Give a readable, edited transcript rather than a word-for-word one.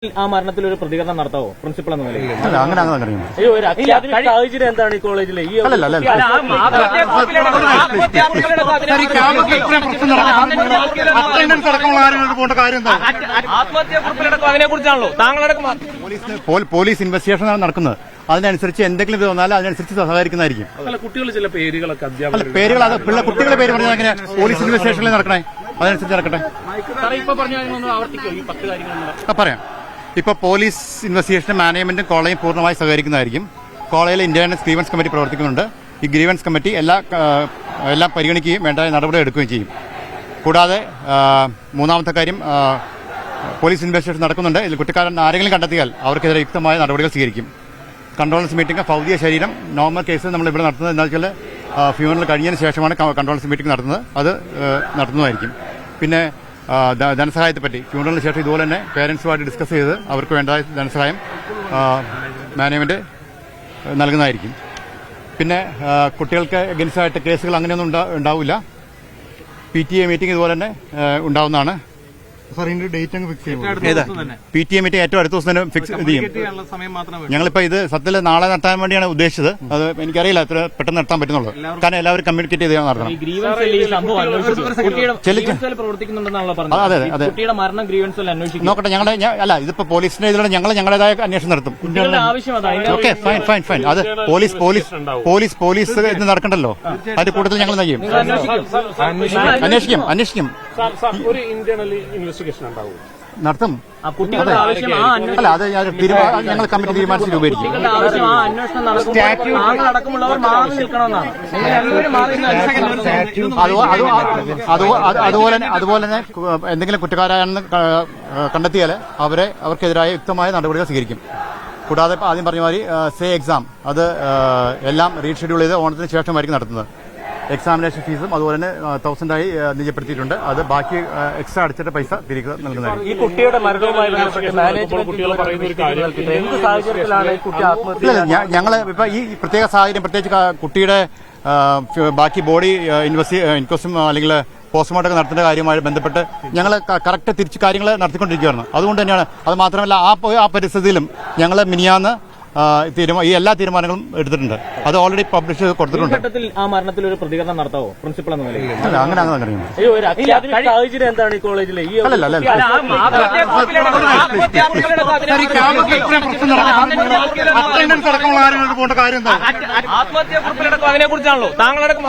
ആ മരണത്തിൽ ഒരു പ്രതികരണം നടത്താവോ പ്രിൻസിപ്പൾ എന്ന നിലയിൽ? അല്ല, അങ്ങനെ സാഹചര്യം എന്താണ് ഈ കോളേജിലെ ഈ അതിനെക്കുറിച്ചാണല്ലോ താങ്കളടക്കം പോലീസ് ഇൻവെസ്റ്റിഗേഷൻ നടക്കുന്നത്. അതിനനുസരിച്ച് എന്തെങ്കിലും ഇത് വന്നാലും അതിനനുസരിച്ച് സഹകരിക്കുന്നതായിരിക്കും. കുട്ടികൾ ചില പേരുകളൊക്കെ പേരുകൾ അത് കുട്ടികളുടെ പേര് പറഞ്ഞാൽ അങ്ങനെ പോലീസ് ഇൻവെസ്റ്റിഗേഷനിൽ നടക്കണേ, അതനുസരിച്ച് നടക്കട്ടെ. പറയാം. ഇപ്പൊ പോലീസ് ഇൻവെസ്റ്റിഗേഷൻ മാനേജ്മെന്റും കോളേജും പൂർണ്ണമായി സഹകരിക്കുന്നതായിരിക്കും. കോളേജിലെ ഇന്റേണൽ ഗ്രീവൻസ് കമ്മിറ്റി പ്രവർത്തിക്കുന്നുണ്ട്. ഈ ഗ്രീവൻസ് കമ്മിറ്റി എല്ലാം പരിഗണിക്കുകയും വേണ്ട നടപടി എടുക്കുകയും ചെയ്യും. കൂടാതെ മൂന്നാമത്തെ കാര്യം, പോലീസ് ഇൻവെസ്റ്റിഗേഷൻ നടക്കുന്നുണ്ട്. ഇതിൽ കുറ്റക്കാരൻ ആരെങ്കിലും കണ്ടെത്തിയാൽ അവർക്കെതിരെ യുക്തമായ നടപടികൾ സ്വീകരിക്കും. കൺട്രോളൻസ് മീറ്റിംഗ് ഭൗതിക ശരീരം നോർമൽ കേസ് നമ്മൾ ഇവിടെ നടത്തുന്നത് എന്താ വെച്ചാൽ ഫ്യൂണറൽ കഴിഞ്ഞതിന് ശേഷമാണ് കൺട്രോളൻസ് മീറ്റിംഗ് നടത്തുന്നത്. അത് നടത്തുന്നതായിരിക്കും. പിന്നെ ധനസഹായത്തെപ്പറ്റി ഫ്യൂണറലിന് ശേഷം ഇതുപോലെ തന്നെ പേരൻസുമായിട്ട് ഡിസ്കസ് ചെയ്ത് അവർക്ക് വേണ്ട ധനസഹായം മാനേജ്മെന്റ് നൽകുന്നതായിരിക്കും. പിന്നെ കുട്ടികൾക്ക് എഗൻസ്റ്റായിട്ട് കേസുകൾ അങ്ങനെയൊന്നും ഉണ്ടാവില്ല. PTA മീറ്റിംഗ് ഇതുപോലെ തന്നെ ഉണ്ടാവുന്നതാണ്. ഡേറ്റ് അങ്ങ് ഫിക്സ് ചെയ്യും. PTA മീറ്റിംഗ് ഏറ്റവും അടുത്ത ദിവസം തന്നെ ഫിക്സ് ചെയ്യും. ഞങ്ങളിപ്പോ ഇത് സത്യത്തിൽ നാളെ നടത്താൻ വേണ്ടിയാണ് ഉദ്ദേശിച്ചത്. അത് എനിക്കറിയില്ല എത്ര പെട്ടെന്ന് നടത്താൻ പറ്റുന്നുള്ളൂ. കാരണം എല്ലാവരും കമ്മ്യൂണിക്കേറ്റ് ചെയ്ത് നടത്തണം. നോക്കട്ടെ, അല്ല ഇതിപ്പോ പോലീസിന്റെ ഇതിലൂടെ ഞങ്ങളുടേതായ അന്വേഷണം നടത്തും. Okay, fine. അത് പോലീസ് ഇത് നടക്കണ്ടല്ലോ. അതിന്റെ കൂട്ടത്തിൽ ഞങ്ങൾ ചെയ്യും, അന്വേഷിക്കും. നടത്തും. അല്ല, അത് ഞങ്ങൾ കമ്മിറ്റി തീരുമാനിച്ച് രൂപീകരിക്കും. അതുപോലെ തന്നെ എന്തെങ്കിലും കുറ്റക്കാരാണെന്ന് കണ്ടെത്തിയാൽ അവർക്കെതിരായ യുക്തമായ നടപടികൾ സ്വീകരിക്കും. കൂടാതെ ആദ്യം പറഞ്ഞ മാതിരി എക്സാം അത് എല്ലാം റീഷെഡ്യൂൾ ചെയ്ത് ഓണത്തിന് ശേഷമായിരിക്കും നടത്തുന്നത്. എക്സാമിനേഷൻ ഫീസും അതുപോലെ തന്നെ 1000 ആയി നിജപ്പെടുത്തിയിട്ടുണ്ട്. അത് ബാക്കി എക്സ്ട്രാ അടിച്ചിട്ട് പൈസ തിരികെ നൽകുന്നതായിരിക്കും. ഈ കുട്ടിയുടെ മരണവുമായി ഞങ്ങൾ ഇപ്പൊ ഈ പ്രത്യേക സാഹചര്യം, പ്രത്യേകിച്ച് കുട്ടിയുടെ ബാക്കി ബോഡി ഇൻക്വസ്റ്റും അല്ലെങ്കിൽ പോസ്റ്റ്മോർട്ടം നടത്തേണ്ട കാര്യവുമായി ബന്ധപ്പെട്ട് ഞങ്ങൾ കറക്റ്റ് തിരിച്ച് കാര്യങ്ങൾ നടത്തിക്കൊണ്ടിരിക്കുകയാണ്. അതുകൊണ്ട് തന്നെയാണ്. അത് മാത്രമല്ല ആ പരിസ്ഥിതിയിലും ഞങ്ങൾ മിനിയാന്ന് ഈ എല്ലാ തീരുമാനങ്ങളും എടുത്തിട്ടുണ്ട്. അത് ഓൾറെഡി പബ്ലിഷ് കൊടുത്തിട്ടുണ്ട്. ആ മരണത്തിൽ ഒരു പ്രതികരണം നടത്താവോ പ്രിൻസിപ്പൾ എന്ന നിലയിൽ? അല്ല, അങ്ങനെ സാഹചര്യം എന്താണ് ഈ കോളേജിലെ ഈ അതിനെക്കുറിച്ചാണല്ലോ താങ്കളടക്കം